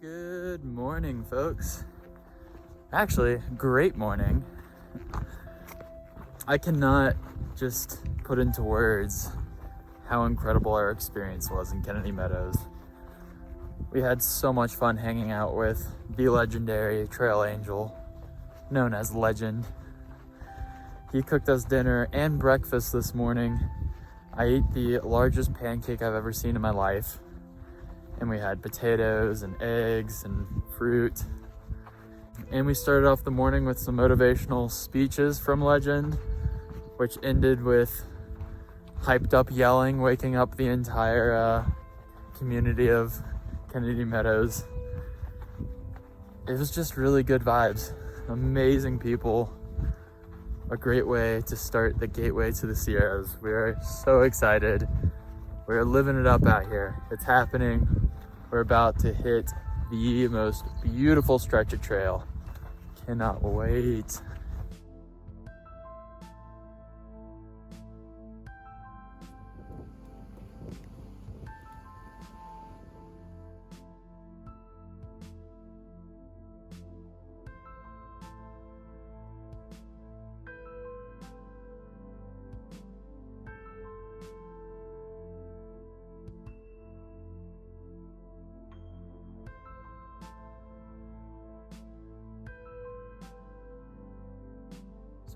Good morning, folks. Actually, great morning. I cannot just put into words how incredible our experience was in Kennedy Meadows. We had so much fun hanging out with the legendary trail angel, known as Legend. He cooked us dinner and breakfast this morning. I ate the largest pancake I've ever seen in my life. And we had potatoes and eggs and fruit. And we started off the morning with some motivational speeches from Legend, which ended with hyped up yelling, waking up the entire community of Kennedy Meadows. It was just really good vibes. Amazing people. A great way to start the gateway to the Sierras. We're so excited. We're living it up out here. It's happening. We're about to hit the most beautiful stretch of trail. Cannot wait.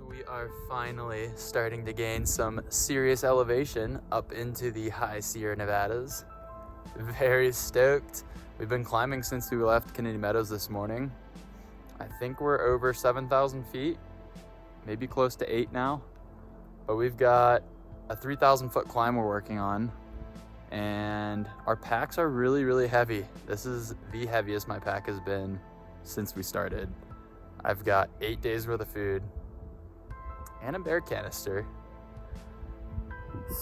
We are finally starting to gain some serious elevation up into the high Sierra Nevadas. Very stoked. We've been climbing since we left Kennedy Meadows this morning. I think we're over 7,000 feet, maybe close to 8 now. But we've got a 3,000 foot climb we're working on, and our packs are really, really heavy. This is the heaviest my pack has been since we started. I've got 8 days worth of food and a bear canister.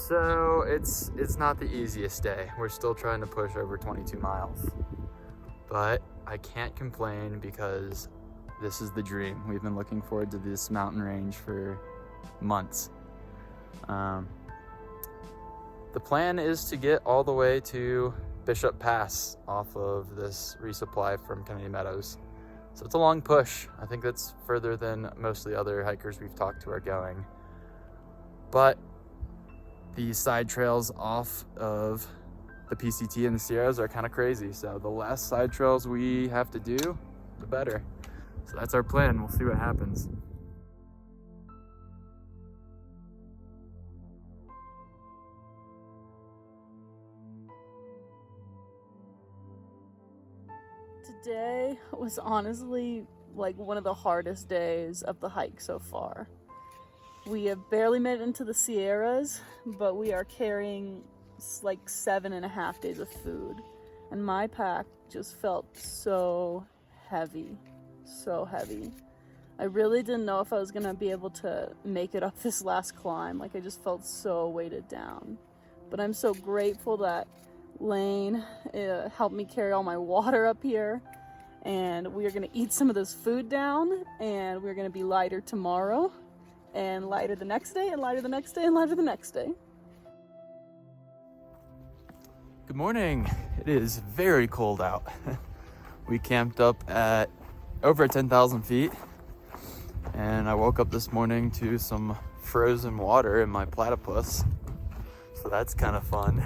So it's not the easiest day. We're still trying to push over 22 miles. But I can't complain because this is the dream. We've been looking forward to this mountain range for months. The plan is to get all the way to Bishop Pass off of this resupply from Kennedy Meadows. So it's a long push. I think that's further than most of the other hikers we've talked to are going. But the side trails off of the PCT and the Sierras are kind of crazy. So the less side trails we have to do, the better. So that's our plan. We'll see what happens. Today was honestly like one of the hardest days of the hike so far. We have barely made it into the Sierras, but we are carrying like 7.5 days of food. And my pack just felt so heavy, so heavy. I really didn't know if I was gonna be able to make it up this last climb. Like I just felt so weighted down. But I'm so grateful that Lane helped me carry all my water up here, and we are going to eat some of this food down, and we're going to be lighter tomorrow, and lighter the next day, and lighter the next day, and lighter the next day. Good morning. It is very cold out. We camped up at over 10,000 feet, and I woke up this morning to some frozen water in my platypus, so that's kind of fun.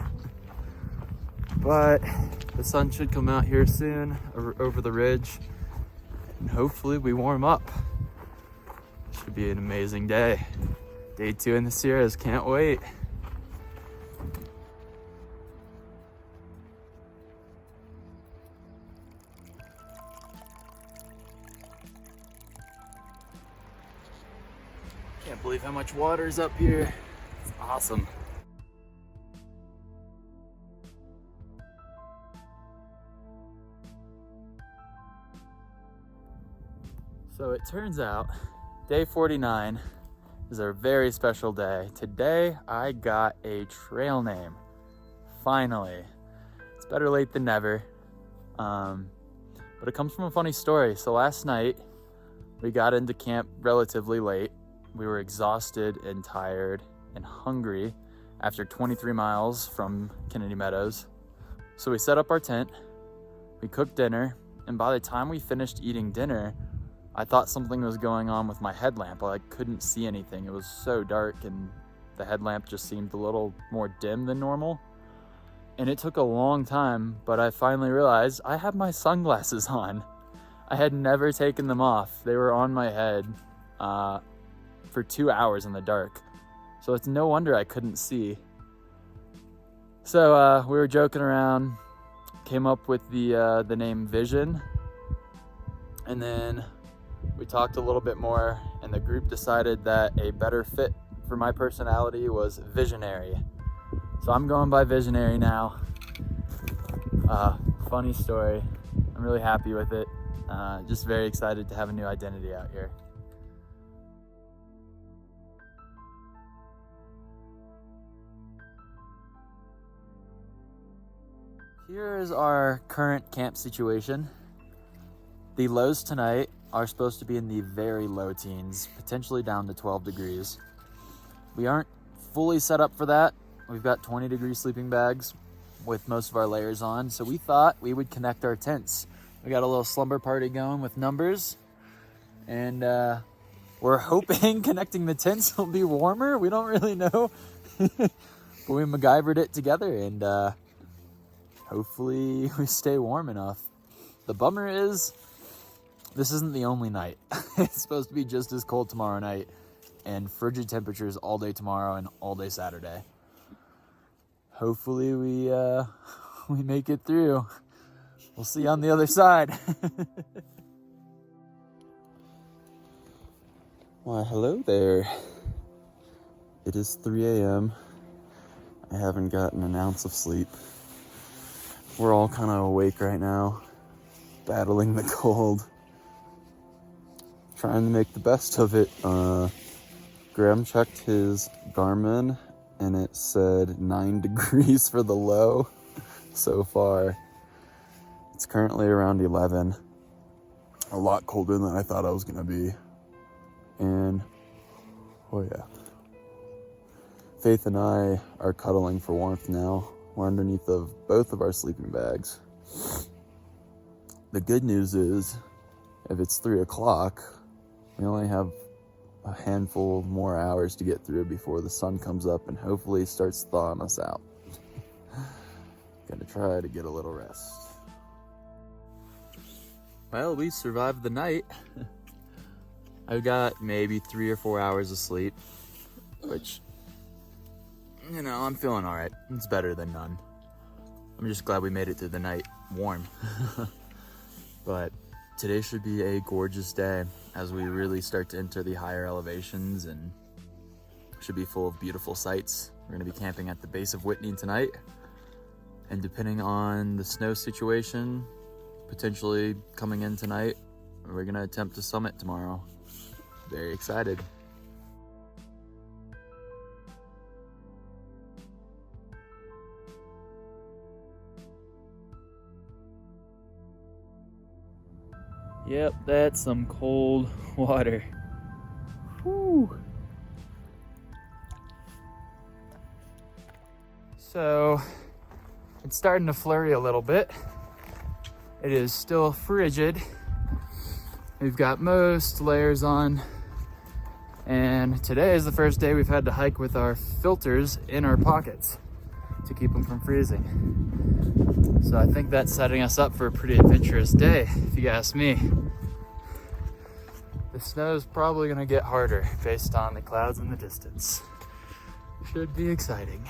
But the sun should come out here soon over the ridge, and hopefully we warm up. Should be an amazing day. Day 2 in the Sierras, can't wait. Can't believe how much water is up here. It's awesome. So it turns out day 49 is a very special day. Today I got a trail name, finally. It's better late than never, but it comes from a funny story. So last night we got into camp relatively late. We were exhausted and tired and hungry after 23 miles from Kennedy Meadows. So we set up our tent, we cooked dinner, And by the time we finished eating dinner, I thought something was going on with my headlamp. I couldn't see anything. It was so dark and the headlamp just seemed a little more dim than normal. And it took a long time, but I finally realized I have my sunglasses on. I had never taken them off. They were on my head for 2 hours in the dark. So it's no wonder I couldn't see. So we were joking around, came up with the name Vision, and then we talked a little bit more, and the group decided that a better fit for my personality was Visionary. So I'm going by Visionary now. Funny story. I'm really happy with it. Just very excited to have a new identity out here. Here is our current camp situation. The lows tonight are supposed to be in the very low teens, potentially down to 12 degrees. We aren't fully set up for that. We've got 20-degree sleeping bags with most of our layers on, so we thought we would connect our tents. We got a little slumber party going with numbers, and we're hoping connecting the tents will be warmer. We don't really know, but we MacGyvered it together, and hopefully we stay warm enough. The bummer is, this isn't the only night. It's supposed to be just as cold tomorrow night, and frigid temperatures all day tomorrow and all day Saturday. Hopefully we make it through. We'll see you on the other side. Why, hello there. It is 3 a.m. I haven't gotten an ounce of sleep. We're all kind of awake right now, battling the cold, trying to make the best of it. Graham checked his Garmin and it said 9 degrees for the low so far. It's currently around 11. A lot colder than I thought I was gonna be. And, oh yeah. Faith and I are cuddling for warmth now. We're underneath of both of our sleeping bags. The good news is, if it's 3 o'clock, we only have a handful more hours to get through before the sun comes up and hopefully starts thawing us out. Gonna try to get a little rest. Well, we survived the night. I got maybe 3 or 4 hours of sleep, which, you know, I'm feeling all right. It's better than none. I'm just glad we made it through the night warm. But today should be a gorgeous day as we really start to enter the higher elevations, and should be full of beautiful sights. We're gonna be camping at the base of Whitney tonight, and depending on the snow situation, potentially coming in tonight, we're gonna attempt to summit tomorrow. Very excited. Yep, that's some cold water. Whew. So, it's starting to flurry a little bit. It is still frigid. We've got most layers on. And today is the first day we've had to hike with our filters in our pockets to keep them from freezing. So I think that's setting us up for a pretty adventurous day, if you ask me. The snow is probably gonna get harder based on the clouds in the distance. Should be exciting.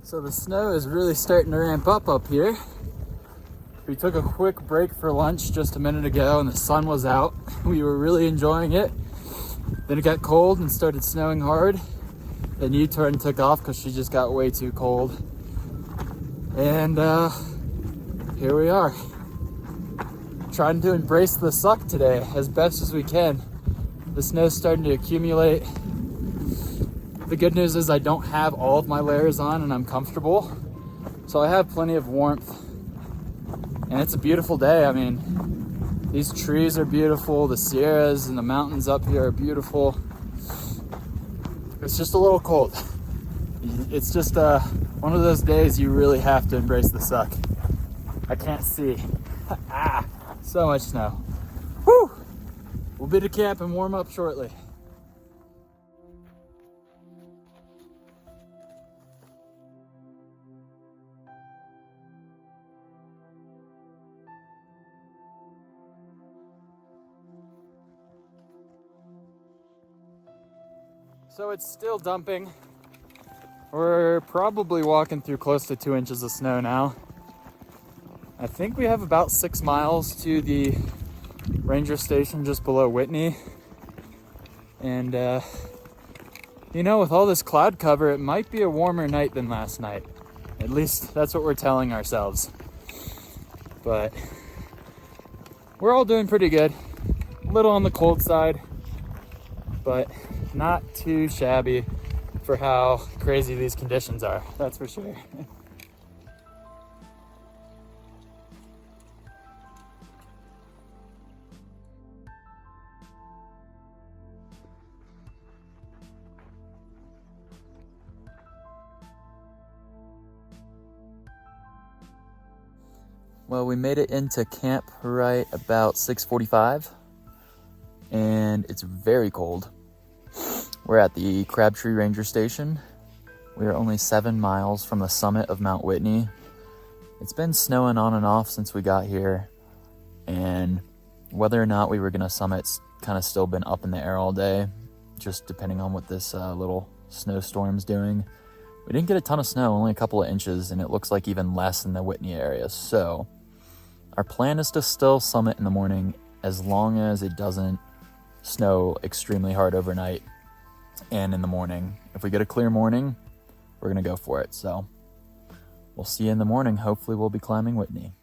So the snow is really starting to ramp up here. We took a quick break for lunch just a minute ago and the sun was out. We were really enjoying it. Then it got cold and started snowing hard. Then U-turn took off because she just got way too cold. And here we are. Trying to embrace the suck today as best as we can. The snow's starting to accumulate. The good news is I don't have all of my layers on and I'm comfortable. So I have plenty of warmth. And it's a beautiful day. I mean, These trees are beautiful. The Sierras and the mountains up here are beautiful. It's just a little cold. It's just one of those days you really have to embrace the suck. I can't see. So much snow. Whew! We'll be to camp and warm up shortly. So it's still dumping. We're probably walking through close to 2 inches of snow now. I think we have about 6 miles to the ranger station just below Whitney. And you know, with all this cloud cover, it might be a warmer night than last night. At least that's what we're telling ourselves. But we're all doing pretty good. A little on the cold side, but not too shabby for how crazy these conditions are, that's for sure. Well, we made it into camp right about 6:45, and it's very cold. We're at the Crabtree Ranger Station. We are only 7 miles from the summit of Mount Whitney. It's been snowing on and off since we got here, and whether or not we were gonna summit's kind of still been up in the air all day, just depending on what this little snowstorm's doing. We didn't get a ton of snow, only a couple of inches, and it looks like even less in the Whitney area. So our plan is to still summit in the morning as long as it doesn't snow extremely hard overnight and in the morning. If we get a clear morning, we're gonna go for it. So we'll see you in the morning. Hopefully we'll be climbing Whitney.